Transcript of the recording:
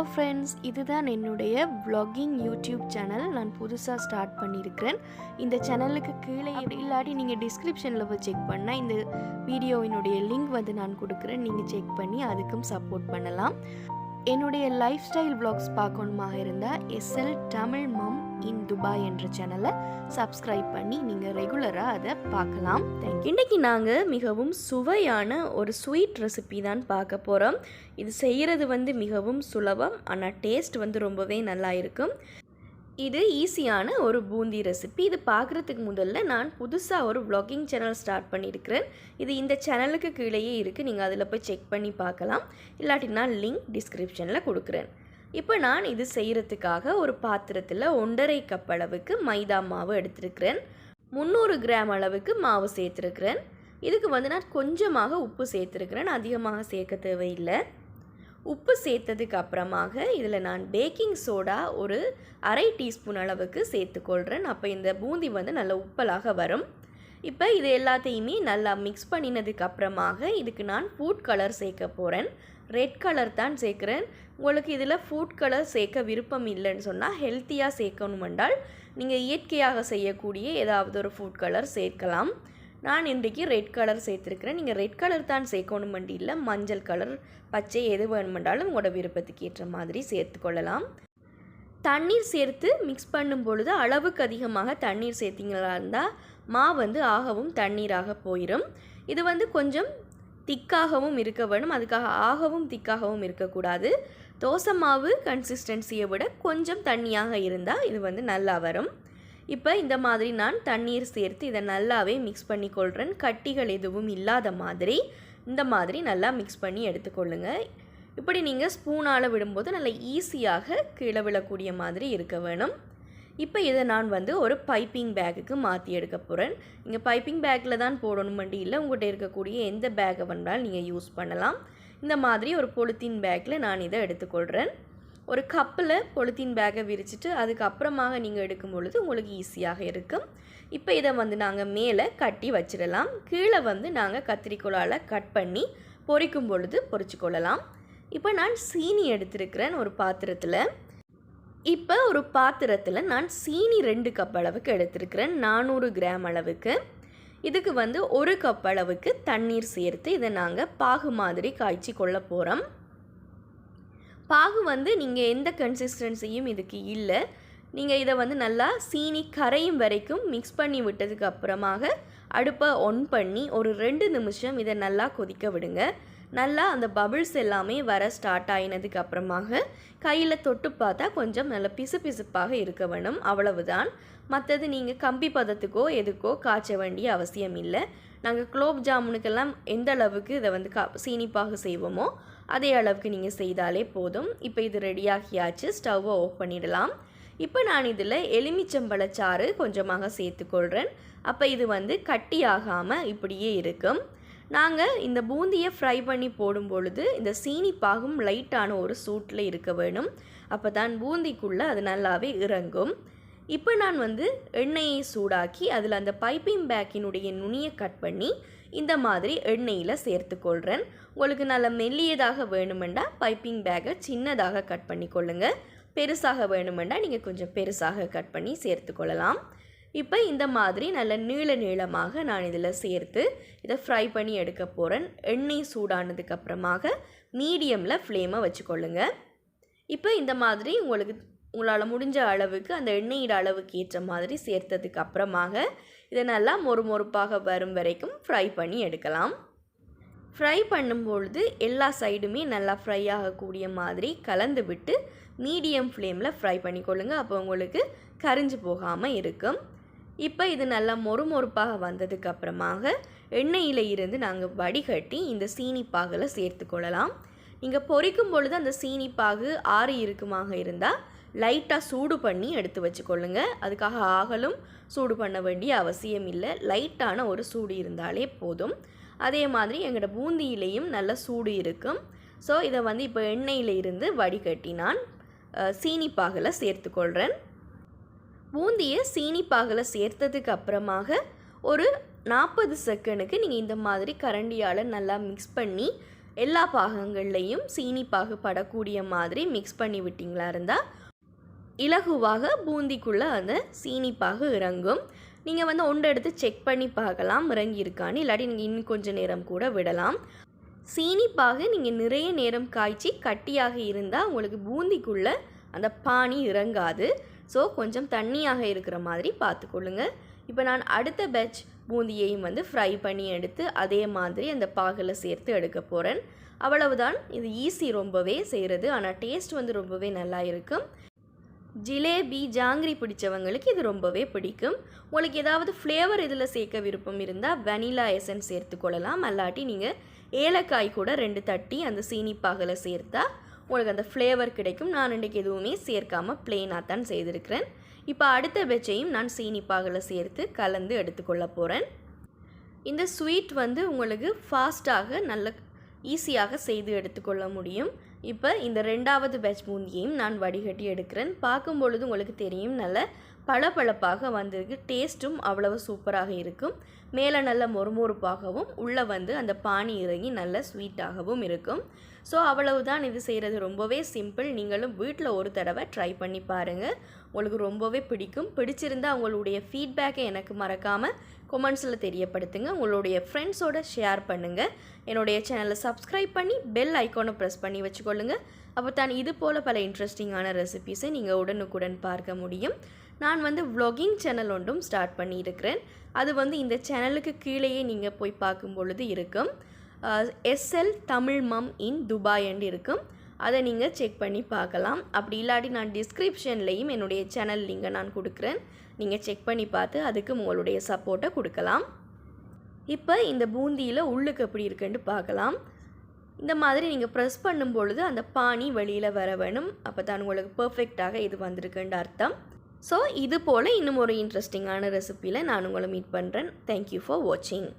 Hello friends, இதுதான் என்னுடைய vlogging YouTube channel. நான் புதுசாக ஸ்டார்ட் பண்ணியிருக்கிறேன். இந்த சேனலுக்கு கீழே இல்லாட்டி நீங்கள் டிஸ்கிரிப்ஷனில் போய் செக் பண்ணால் இந்த வீடியோவினுடைய லிங்க் வந்து நான் கொடுக்குறேன். நீங்கள் செக் பண்ணி அதுக்கும் சப்போர்ட் பண்ணலாம். என்னுடைய லைஃப் ஸ்டைல் vlogs பார்க்கணுமாக இருந்தால் SLTamilMominDubai என்ற சேனலை சப்ஸ்கிரைப் பண்ணி நீங்கள் ரெகுலராக அதை பார்க்கலாம். தேங்க்யூ. இன்றைக்கி நாங்கள் மிகவும் சுவையான ஒரு ஸ்வீட் ரெசிபி தான் பார்க்க போகிறோம். இது செய்கிறது வந்து மிகவும் சுலபம், ஆனால் டேஸ்ட் வந்து ரொம்பவே நல்லா இருக்கும். இது ஈஸியான ஒரு பூந்தி ரெசிபி. இது பார்க்குறதுக்கு முதல்ல நான் புதுசாக ஒரு vlogging சேனல் ஸ்டார்ட் பண்ணியிருக்கிறேன். இது இந்த சேனலுக்கு கீழேயே இருக்குது, நீங்கள் அதில் போய் செக் பண்ணி பார்க்கலாம். இல்லாட்டி நான் லிங்க் டிஸ்கிரிப்ஷனில் கொடுக்குறேன். இப்போ நான் இது செய்கிறதுக்காக ஒரு பாத்திரத்தில் 1.5 கப் அளவுக்கு மைதா மாவு எடுத்திருக்கிறேன். 300 கிராம் அளவுக்கு மாவு சேர்த்துருக்கிறேன். இதுக்கு வந்து நான் கொஞ்சமாக உப்பு சேர்த்துருக்கிறேன், அதிகமாக சேர்க்க தேவையில்லை. உப்பு சேர்த்ததுக்கு அப்புறமாக இதில் நான் பேக்கிங் சோடா ஒரு 1/2 டீஸ்பூன் அளவுக்கு சேர்த்துக்கொள்கிறேன். அப்போ இந்த பூந்தி வந்து நல்ல உப்பலாக வரும். இப்போ இது எல்லாத்தையுமே நல்லா மிக்ஸ் பண்ணினதுக்கு அப்புறமாக இதுக்கு நான் ஃபுட் கலர் சேர்க்க போகிறேன். ரெட் கலர் தான் சேர்க்குறேன். உங்களுக்கு இதில் ஃபுட் கலர் சேர்க்க விருப்பம் இல்லைன்னு சொன்னால் ஹெல்த்தியாக சேர்க்கணும் என்றால் நீங்கள் இயற்கையாக செய்யக்கூடிய ஏதாவது ஒரு ஃபுட் கலர் சேர்க்கலாம். நான் இன்றைக்கி ரெட் கலர் சேர்த்துருக்கிறேன். நீங்கள் ரெட் கலர் தான் சேர்க்கணும் வண்டி இல்லை, மஞ்சள் கலர், பச்சை எது வேணுமென்றாலும் உங்களோட விருப்பத்துக்கு ஏற்ற மாதிரி சேர்த்துக்கொள்ளலாம். தண்ணீர் சேர்த்து மிக்ஸ் பண்ணும் பொழுது அளவுக்கு அதிகமாக தண்ணீர் சேர்த்திங்களா இருந்தால் மாவு வந்து ஆகவும் தண்ணீராக போயிடும். இது வந்து கொஞ்சம் திக்காகவும் இருக்க வேணும், அதுக்காக ஆகவும் திக்காகவும் இருக்கக்கூடாது. தோசை மாவு கன்சிஸ்டன்சியை விட கொஞ்சம் தண்ணியாக இருந்தால் இது வந்து நல்லா வரும். இப்போ இந்த மாதிரி நான் தண்ணீர் சேர்த்து இதை நல்லாவே மிக்ஸ் பண்ணி கொள்கிறேன். கட்டிகள் எதுவும் இல்லாத மாதிரி இந்த மாதிரி நல்லா மிக்ஸ் பண்ணி எடுத்துக்கொள்ளுங்க. இப்படி நீங்கள் ஸ்பூனால் விடும்போது நல்லா ஈஸியாக கீழே விழக்கூடிய மாதிரி இருக்க வேணும். இப்போ இதை நான் வந்து ஒரு பைப்பிங் பேக்குக்கு மாற்றி எடுக்க போகிறேன். நீங்கள் பைப்பிங் பேக்கில் தான் போடணும் வண்டி இல்லை, உங்கள்கிட்ட இருக்கக்கூடிய எந்த பேக்கை வேணாலும் நீங்கள் யூஸ் பண்ணலாம். இந்த மாதிரி ஒரு பொலித்தீன் பேக்கில் நான் இதை எடுத்துக்கொள்கிறேன். ஒரு கப்பில் பொலித்தீன் பேக்கை விரிச்சிட்டு அதுக்கப்புறமாக நீங்கள் எடுக்கும் பொழுது உங்களுக்கு ஈஸியாக இருக்கும். இப்போ இதை வந்து நாங்கள் மேலே கட்டி வச்சிடலாம். கீழே வந்து நாங்கள் கத்திரிக்கோலால் கட் பண்ணி பொரிக்கும் பொழுது பொரிச்சுக்கொள்ளலாம். இப்போ நான் சீனி எடுத்திருக்கிறேன் ஒரு பாத்திரத்தில். இப்போ ஒரு பாத்திரத்தில் நான் சீனி 2 கப் அளவுக்கு எடுத்திருக்கிறேன், 400 கிராம் அளவுக்கு. இதுக்கு வந்து 1 கப் அளவுக்கு தண்ணீர் சேர்த்து இதை நாங்கள் பாகு மாதிரி காய்ச்சி கொள்ள போகிறோம். பாகு வந்து நீங்கள் எந்த கன்சிஸ்டன்சியும் இதுக்கு இல்லை. நீங்கள் இதை வந்து நல்லா சீனி கரையும் வரைக்கும் மிக்ஸ் பண்ணி விட்டதுக்கு அப்புறமாக அடுப்பை ஒன் பண்ணி ஒரு 2 நிமிஷம் இதை நல்லா கொதிக்க விடுங்க. நல்லா அந்த பபிள்ஸ் எல்லாமே வர ஸ்டார்ட் ஆகினதுக்கு அப்புறமாக கையில் தொட்டு பார்த்தா கொஞ்சம் நல்லா பிசு பிசுப்பாக இருக்க வேணும், அவ்வளவுதான். மற்றது நீங்கள் கம்பி பதத்துக்கோ எதுக்கோ காய்ச்ச வேண்டிய அவசியம் இல்லை. நாங்கள் குலோப் ஜாமுனுக்கெல்லாம் எந்த அளவுக்கு இதை வந்து சீனிப்பாக செய்வோமோ அதே அளவுக்கு நீங்கள் செய்தாலே போதும். இப்போ இது ரெடியாகியாச்சு, ஸ்டவ்வை ஆஃப் பண்ணிடலாம். இப்போ நான் இதில் எலுமிச்சம்பழச்சாறு கொஞ்சமாக சேர்த்துக்கொள்கிறேன். அப்போ இது வந்து கட்டியாகாமல் இப்படியே இருக்கும். நாங்கள் இந்த பூந்தியை ஃப்ரை பண்ணி போடும் பொழுது இந்த சீனி பாகும் லைட்டான ஒரு சூட்டில் இருக்க வேணும். அப்போ தான் பூந்திக்குள்ளே அது நல்லாவே இறங்கும். இப்போ நான் வந்து எண்ணெயை சூடாக்கி அதில் அந்த பைப்பிங் பேக்கினுடைய நுனியை கட் பண்ணி இந்த மாதிரி எண்ணெயில் சேர்த்துக்கொள்கிறேன். உங்களுக்கு நல்ல மெல்லியதாக வேணுமெண்டா பைப்பிங் பேக்கை சின்னதாக கட் பண்ணி கொள்ளுங்கள். பெருசாக வேணுமெண்டா நீங்கள் கொஞ்சம் பெருசாக கட் பண்ணி சேர்த்துக்கொள்ளலாம். இப்போ இந்த மாதிரி நல்ல நீளமாக நான் இதில் சேர்த்து இதை ஃப்ரை பண்ணி எடுக்க போகிறேன். எண்ணெய் சூடானதுக்கு அப்புறமாக மீடியமில் ஃப்ளேமை வச்சுக்கொள்ளுங்க. இப்போ இந்த மாதிரி உங்களால் முடிஞ்ச அளவுக்கு அந்த எண்ணெயோட அளவுக்கு ஏற்ற மாதிரி சேர்த்ததுக்கு அப்புறமாக இதை நல்லா மொறுமொறுப்பாக வரும் வரைக்கும் ஃப்ரை பண்ணி எடுக்கலாம். ஃப்ரை பண்ணும்பொழுது எல்லா சைடுமே நல்லா ஃப்ரை ஆகக்கூடிய மாதிரி கலந்து விட்டு மீடியம் ஃப்ளேமில் ஃப்ரை பண்ணிக்கொள்ளுங்க. அப்போ உங்களுக்கு கரிஞ்சு போகாமல் இருக்கும். இப்போ இது நல்லா மொறுமொறுப்பாக வந்ததுக்கு அப்புறமாக எண்ணெயில் இருந்து நாங்கள் வடிகட்டி இந்த சீனி பாகில் சேர்த்துக்கொள்ளலாம். நீங்கள் பொரிக்கும் பொழுது அந்த சீனி பாகு ஆறி இருக்குமாக இருந்தால் லைட்டாக சூடு பண்ணி எடுத்து வச்சுக்கொள்ளுங்க. அதுக்காக ஆகலும் சூடு பண்ண வேண்டிய அவசியம் இல்லை, லைட்டான ஒரு சூடு இருந்தாலே போதும். அதே மாதிரி எங்களோட பூந்தியிலையும் நல்ல சூடு இருக்கும். ஸோ இதை வந்து இப்போ எண்ணெயில் இருந்து வடிகட்டி நான் சீனி பாகில் சேர்த்துக்கொள்கிறேன். பூந்தியை சீனி பாகில் சேர்த்ததுக்கு அப்புறமாக ஒரு 40 செகண்டுக்கு நீங்கள் இந்த மாதிரி கரண்டியால் நல்லா மிக்ஸ் பண்ணி எல்லா பாகங்கள்லையும் சீனி பாகு படக்கூடிய மாதிரி மிக்ஸ் பண்ணி விட்டிங்களா இருந்தால் இலகுவாக பூந்திக்குள்ளே அந்த சீனி பாகு இறங்கும். நீங்கள் வந்து ஒன்று எடுத்து செக் பண்ணி பார்க்கலாம் இறங்கியிருக்கான்னு, இல்லாட்டி நீங்கள் இன்னும் கொஞ்சம் நேரம் கூட விடலாம். சீனி பாகு நீங்கள் நிறைய நேரம் காய்ச்சி கட்டியாக இருந்தால் உங்களுக்கு பூந்திக்குள்ளே அந்த பானி இறங்காது. ஸோ கொஞ்சம் தண்ணியாக இருக்கிற மாதிரி பார்த்துக்கொள்ளுங்க. இப்போ நான் அடுத்த பேட்ச் பூந்தியையும் வந்து ஃப்ரை பண்ணி எடுத்து அதே மாதிரி அந்த பாகில் சேர்த்து எடுக்க போகிறேன். அவ்வளவுதான். இது ஈஸி ரொம்பவே செய்கிறது, ஆனால் டேஸ்ட் வந்து ரொம்பவே நல்லா இருக்கும். ஜிலேபி ஜாங்கிரி பிடிச்சவங்களுக்கு இது ரொம்பவே பிடிக்கும். உங்களுக்கு ஏதாவது ஃப்ளேவர் இதில் சேர்க்க விருப்பம் இருந்தால் வெனிலா எசன்ஸ் சேர்த்துக்கொள்ளலாம். அல்லாட்டி நீங்கள் ஏலக்காய் கூட 2 தட்டி அந்த சீனி பாகில் சேர்த்தா உங்களுக்கு அந்த ஃப்ளேவர் கிடைக்கும். நான் இன்றைக்கி எதுவுமே சேர்க்காமல் ப்ளெயினாக தான் செய்திருக்கிறேன். இப்போ அடுத்த பேட்சையும் நான் சீனி பாகில் சேர்த்து கலந்து எடுத்துக்கொள்ள போகிறேன். இந்த ஸ்வீட் வந்து உங்களுக்கு ஃபாஸ்ட்டாக நல்ல ஈஸியாக செய்து எடுத்துக்கொள்ள முடியும். இப்போ இந்த 2வது பேட்ச் பூந்தியையும் நான் வடிகட்டி எடுக்கிறேன். பார்க்கும் பொழுது உங்களுக்கு தெரியும் நல்ல பளபளப்பாக வந்திருக்கு. டேஸ்ட்டும் அவ்வளவு சூப்பராக இருக்கும். மேலே நல்ல மொறுமொறுப்பாகவும் உள்ளே வந்து அந்த பானி இறங்கி நல்ல ஸ்வீட்டாகவும் இருக்கும். ஸோ அவ்வளவுதான். இது செய்கிறது ரொம்பவே சிம்பிள். நீங்களும் வீட்டில் ஒரு தடவை ட்ரை பண்ணி பாருங்கள், உங்களுக்கு ரொம்பவே பிடிக்கும். பிடிச்சிருந்தால் உங்களுடைய ஃபீட்பேக்கை எனக்கு மறக்காமல் கொமெண்ட்ஸில் தெரியப்படுத்துங்க. உங்களுடைய ஃப்ரெண்ட்ஸோட ஷேர் பண்ணுங்கள். என்னுடைய சேனலை சப்ஸ்கிரைப் பண்ணி பெல் ஐக்கானை ப்ரெஸ் பண்ணி வச்சுக்கொள்ளுங்க. அப்போ தான் இது போல் பல இன்ட்ரெஸ்டிங்கான ரெசிபீஸை நீங்கள் உடனுக்குடன் பார்க்க முடியும். நான் வந்து vlogging சேனல் ஒன்றும் ஸ்டார்ட் பண்ணியிருக்கிறேன். அது வந்து இந்த சேனலுக்கு கீழேயே நீங்கள் போய் பார்க்கும் பொழுது இருக்கும். SLTamilMominDubai என்று இருக்கும். அதை நீங்கள் செக் பண்ணி பார்க்கலாம். அப்படி இல்லாட்டி நான் டிஸ்கிரிப்ஷன்லேயும் என்னுடைய சேனல் லிங்கை நான் கொடுக்குறேன். நீங்கள் செக் பண்ணி பார்த்து அதுக்கு உங்களுடைய சப்போர்ட்டை கொடுக்கலாம். இப்போ இந்த பூந்தியில் உள்ளுக்கு எப்படி இருக்குன்னு பார்க்கலாம். இந்த மாதிரி நீங்கள் ப்ரெஸ் பண்ணும் பொழுது அந்த பானி வெளியில் வர வேணும். அப்போ தான் உங்களுக்கு பர்ஃபெக்டாக இது வந்திருக்குன்ற அர்த்தம். ஸோ இது போல் இன்னும் ஒரு இன்ட்ரெஸ்டிங்கான ரெசிப்பியில் நான் உங்களை மீட் பண்ணுறேன். தேங்க்யூ ஃபார் வாட்சிங்.